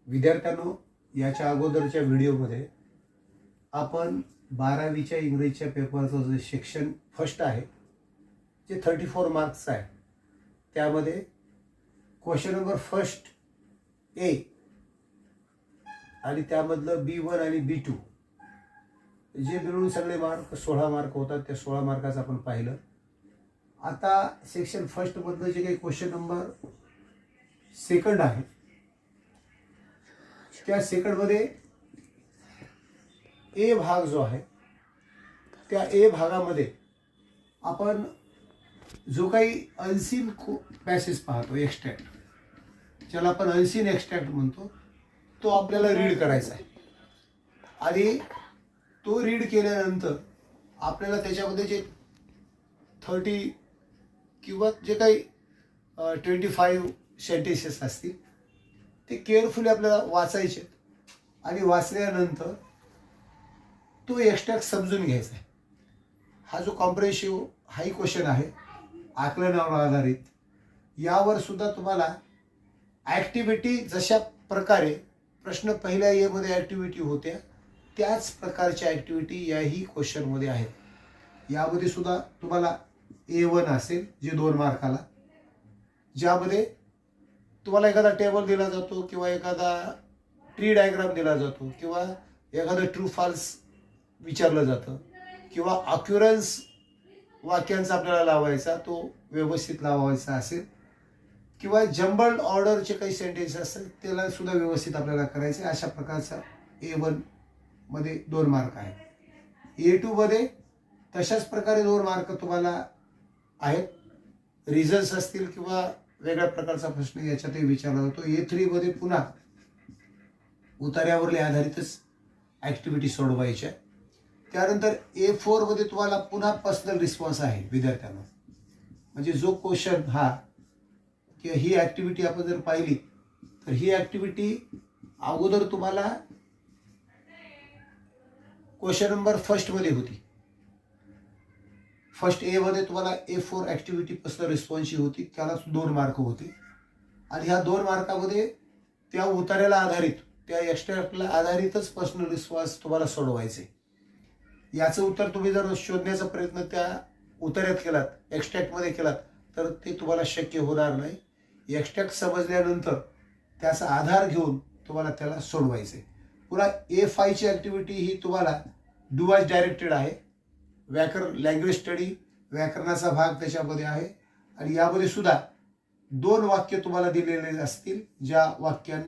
विद्यार्थ्यांनो, याच्या अगोदरच्या व्हिडिओमध्ये आपण 12वीच्या इंग्रजीच्या पेपरचं जे सेक्शन फर्स्ट आहे जे 34 मार्क्स आहे त्यामध्ये क्वेश्चन नंबर फर्स्ट ए आणि त्यामधलं B1 आणि B2 जे मिळून सगळे मार्क 16 मार्क होतात. त्या 16 मार्काचं आपण पाहिलं. आता सेक्शन फर्स्ट मधलं जे काही क्वेश्चन नंबर सेकंड आहे त्या सेकंडमध्ये ए भाग जो आहे त्या ए भागामध्ये आपण जो काही अनसीन पॅसेज पाहतो, एक्स्ट्रॅक्ट, ज्याला आपण अनसीन एक्स्ट्रॅक्ट म्हणतो, तो आपल्याला रीड करायचा आहे. आणि तो रीड केल्यानंतर आपल्याला त्याच्यामध्ये जे 30 किंवा जे काही 25 सेंटेन्सेस असतील ते केअरफुली आपल्याला वाचायचे आणि वाचल्यानंतर तो एक्स्ट्रॅक्ट समजून घ्यायचा आहे. हा जो कॉम्प्रेहेन्सिव्ह हाही क्वेश्चन आहे आकलनावर आधारित, यावर सुद्धा तुम्हाला ॲक्टिव्हिटी जशा प्रकारे प्रश्न पहिल्या एमध्ये ॲक्टिव्हिटी होत्या त्याच प्रकारच्या ॲक्टिव्हिटी याही क्वेश्चनमध्ये आहेत. यामध्ये सुद्धा तुम्हाला A1 असेल जे 2 मार्काला, ज्यामध्ये तुम्हाला एखादा टेबल दिला जातो किंवा एखादा ट्री डायग्राम दिला जातो किंवा एखादं ट्रू फॉल्स विचारलं जातं किंवा अक्युरन्स वाक्यांचा आपल्याला लावायचा, तो व्यवस्थित लावायचा असेल किंवा जंबल्ड ऑर्डरचे काही सेंटेन्स असतील त्याला सुद्धा व्यवस्थित आपल्याला करायचे. अशा प्रकारचा A1 मध्ये 2 मार्क आहेत. A2 मध्ये तशाच प्रकारे 2 मार्क तुम्हाला आहेत. रिझन्स असतील किंवा वेगळ्या प्रकारचा प्रश्न याच्यातही विचारला जातो. A3 मध्ये पुन्हा उतार्यावरले आधारितच ॲक्टिव्हिटी सोडवायच्या. त्यानंतर A4 मध्ये तुम्हाला पुन्हा पर्सनल रिस्पॉन्स आहे विद्यार्थ्यांना. म्हणजे जो क्वेश्चन हा किंवा ही ॲक्टिव्हिटी आपण जर पाहिली तर ही ॲक्टिव्हिटी अगोदर तुम्हाला क्वेश्चन नंबर फर्स्टमध्ये होती. फर्स्ट ए मध्ये तुम्हाला A4 ॲक्टिव्हिटी पर्सनल रिस्पॉन्सची होती, त्याला 2 मार्क होते. आणि ह्या 2 मार्कामध्ये त्या उतार्याला आधारित, त्या एक्स्ट्रॅक्टला आधारितच पर्सनल रिस्पॉन्स तुम्हाला सोडवायचे. याचं उत्तर तुम्ही जर शोधण्याचा प्रयत्न त्या उतार्यात केलात, एक्स्ट्रॅक्टमध्ये केलात, तर ते तुम्हाला शक्य होणार नाही. एक्स्ट्रॅक्ट समजल्यानंतर त्याचा आधार घेऊन तुम्हाला त्याला सोडवायचे. पुन्हा A5ची ॲक्टिव्हिटी ही तुम्हाला डू-ॲज डायरेक्टेड आहे. लँग्वेज स्टडी, व्याकरणाचा भाग त्याच्यामध्ये आहे. आणि यामध्ये सुद्धा 2 वाक्य तुम्हाला दिलेले असतील, ज्या वाक्यांनी